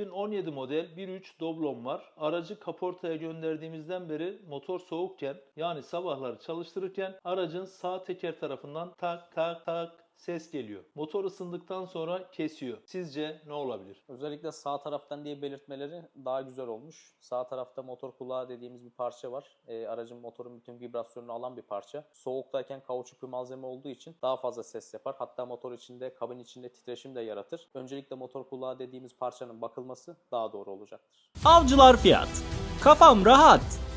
2017 model 1.3 Doblon var. Aracı kaportaya gönderdiğimizden beri motor soğukken, yani sabahları çalıştırırken aracın sağ teker tarafından tak tak tak ses geliyor. Motor ısındıktan sonra kesiyor. Sizce ne olabilir? Özellikle sağ taraftan diye belirtmeleri daha güzel olmuş. Sağ tarafta motor kulağı dediğimiz bir parça var. Aracın, motorun bütün vibrasyonunu alan bir parça. Soğuktayken kauçuk bir malzeme olduğu için daha fazla ses yapar. Hatta motor içinde, kabin içinde titreşim de yaratır. Öncelikle motor kulağı dediğimiz parçanın bakılması daha doğru olacaktır. Avcılar Fiyat. Kafam rahat.